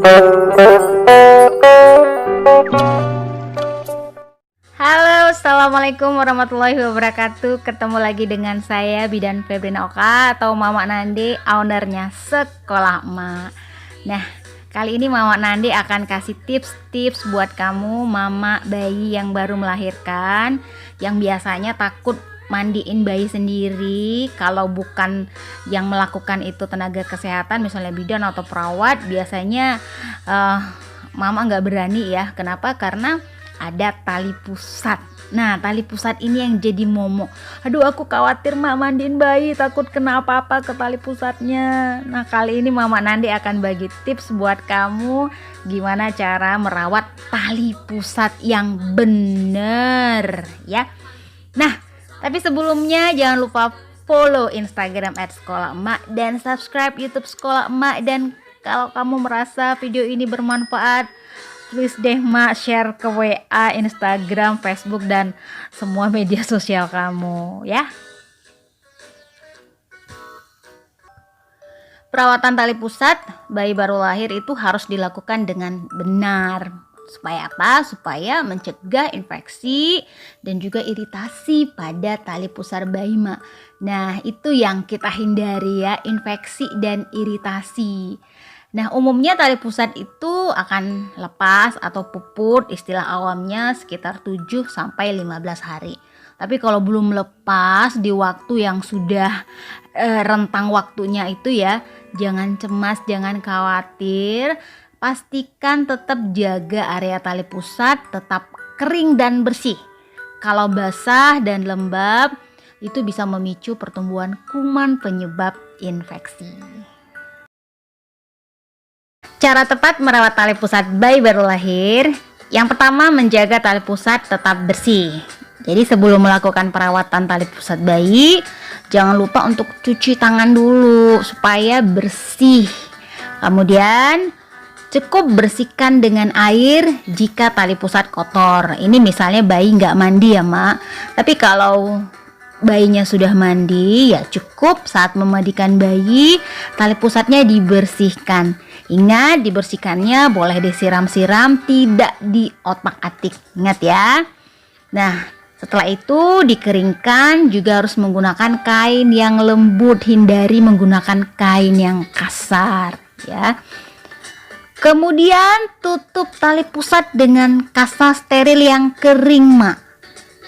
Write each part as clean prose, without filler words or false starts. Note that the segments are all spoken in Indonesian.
Halo, assalamualaikum warahmatullahi wabarakatuh. Ketemu lagi dengan saya Bidan Febrina Oka atau Mama Nandi, ownernya Sekolah Emak. Nah, kali ini Mama Nandi akan kasih tips-tips buat kamu mama bayi yang baru melahirkan, yang biasanya takut mandiin bayi sendiri. Kalau bukan yang melakukan itu tenaga kesehatan, misalnya bidan atau perawat, biasanya mama nggak berani ya. Kenapa? Karena ada tali pusat. Nah, tali pusat ini yang jadi momok. Aduh, aku khawatir mak mandiin bayi, takut kena apa-apa ke tali pusatnya. Nah, kali ini Mama Nandi akan bagi tips buat kamu gimana cara merawat tali pusat yang bener ya. Nah, tapi sebelumnya jangan lupa follow Instagram @sekolahmak dan subscribe YouTube Sekolah Emak. Dan kalau kamu merasa video ini bermanfaat, please deh mak share ke WA, Instagram, Facebook, dan semua media sosial kamu ya. Perawatan tali pusat bayi baru lahir itu harus dilakukan dengan benar. Supaya apa? Supaya mencegah infeksi dan juga iritasi pada tali pusar bayi mak. Nah, itu yang kita hindari ya, infeksi dan iritasi. Nah, umumnya tali pusat itu akan lepas atau puput, istilah awamnya sekitar 7 sampai 15 hari. Tapi kalau belum lepas di waktu yang sudah rentang waktunya itu ya, jangan cemas, jangan khawatir. Pastikan tetap jaga area tali pusat tetap kering dan bersih. Kalau basah dan lembab, itu bisa memicu pertumbuhan kuman penyebab infeksi. Cara tepat merawat tali pusat bayi baru lahir. Yang pertama, menjaga tali pusat tetap bersih. Jadi sebelum melakukan perawatan tali pusat bayi, jangan lupa untuk cuci tangan dulu supaya bersih. Kemudian cukup bersihkan dengan air jika tali pusat kotor. Ini misalnya bayi nggak mandi ya mak. Tapi kalau bayinya sudah mandi, ya cukup saat memandikan bayi tali pusatnya dibersihkan. Ingat, dibersihkannya boleh disiram-siram, tidak diotak-atik. Ingat ya. Nah, setelah itu dikeringkan, juga harus menggunakan kain yang lembut, hindari menggunakan kain yang kasar ya. Kemudian tutup tali pusat dengan kasa steril yang kering mak,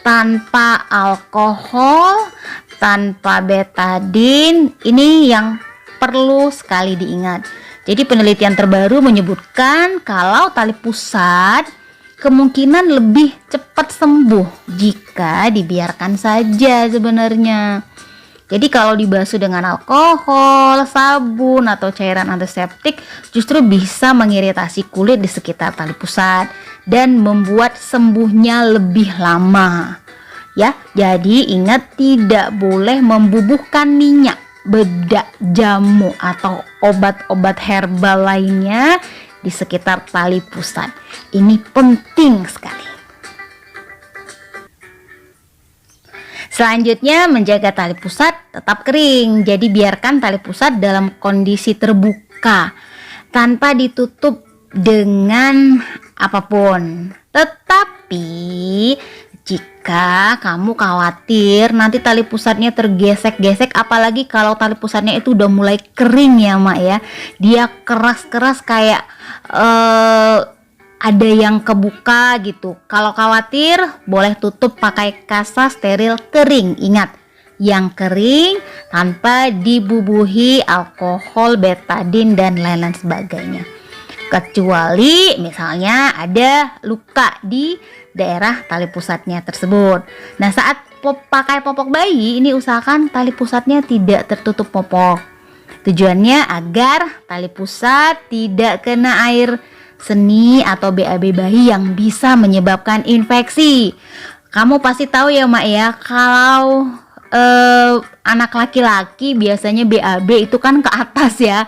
tanpa alkohol, tanpa betadin. Ini yang perlu sekali diingat. Jadi penelitian terbaru menyebutkan kalau tali pusat kemungkinan lebih cepat sembuh jika dibiarkan saja sebenarnya. Jadi kalau dibasuh dengan alkohol, sabun, atau cairan antiseptik justru bisa mengiritasi kulit di sekitar tali pusat dan membuat sembuhnya lebih lama. Ya, jadi ingat tidak boleh membubuhkan minyak, bedak, jamu, atau obat-obat herbal lainnya di sekitar tali pusat. Ini penting sekali. Selanjutnya, menjaga tali pusat tetap kering. Jadi biarkan tali pusat dalam kondisi terbuka tanpa ditutup dengan apapun. Tetapi jika kamu khawatir nanti tali pusatnya tergesek-gesek, apalagi kalau tali pusatnya itu udah mulai kering ya mak ya, dia keras-keras kayak ada yang kebuka gitu. Kalau khawatir boleh tutup pakai kasa steril kering. Ingat, yang kering tanpa dibubuhi alkohol, betadin, dan lain-lain sebagainya. Kecuali misalnya ada luka di daerah tali pusatnya tersebut. Nah, saat pakai popok bayi ini usahakan tali pusatnya tidak tertutup popok. Tujuannya agar tali pusat tidak kena air seni atau BAB bayi yang bisa menyebabkan infeksi. Kamu pasti tahu ya mak ya, kalau anak laki-laki biasanya BAB itu kan ke atas ya.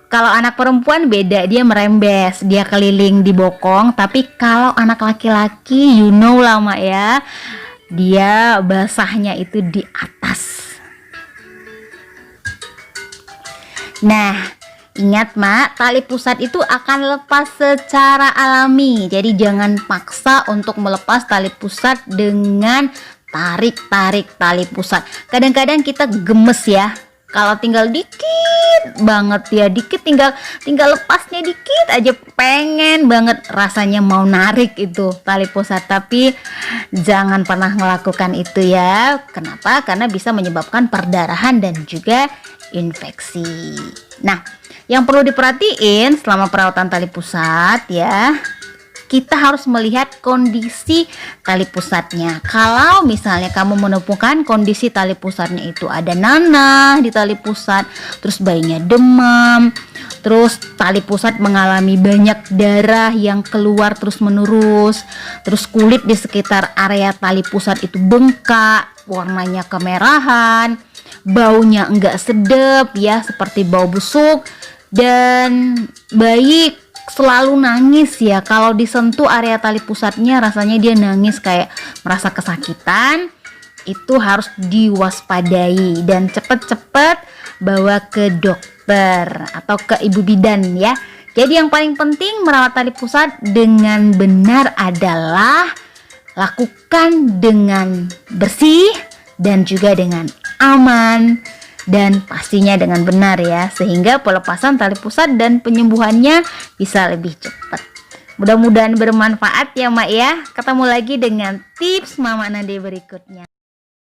Kalau anak perempuan beda, dia merembes, dia keliling di bokong. Tapi kalau anak laki-laki, you know lah mak ya, dia basahnya itu di atas. Nah, Ingat Mak, tali pusat itu akan lepas secara alami. Jadi jangan paksa untuk melepas tali pusat dengan tarik-tarik tali pusat. Kadang-kadang kita gemes ya. Kalau tinggal dikit banget ya, dikit tinggal lepasnya dikit aja, pengen banget rasanya mau narik itu tali pusat. Tapi jangan pernah melakukan itu ya. Kenapa? Karena bisa menyebabkan perdarahan dan juga infeksi. Nah, yang perlu diperhatiin selama perawatan tali pusat ya, kita harus melihat kondisi tali pusatnya. Kalau misalnya kamu menemukan kondisi tali pusatnya itu ada nanah di tali pusat, terus bayinya demam, terus tali pusat mengalami banyak darah yang keluar terus menerus, terus kulit di sekitar area tali pusat itu bengkak, warnanya kemerahan, baunya enggak sedap ya, seperti bau busuk, dan bayi selalu nangis ya. Kalau disentuh area tali pusatnya rasanya dia nangis kayak merasa kesakitan. Itu harus diwaspadai dan cepet-cepet bawa ke dokter atau ke ibu bidan ya. Jadi yang paling penting merawat tali pusat dengan benar adalah lakukan dengan bersih dan juga dengan aman dan pastinya dengan benar ya, sehingga pelepasan tali pusat dan penyembuhannya bisa lebih cepat. Mudah-mudahan bermanfaat ya Mak ya. Ketemu lagi dengan tips Mama Nande berikutnya.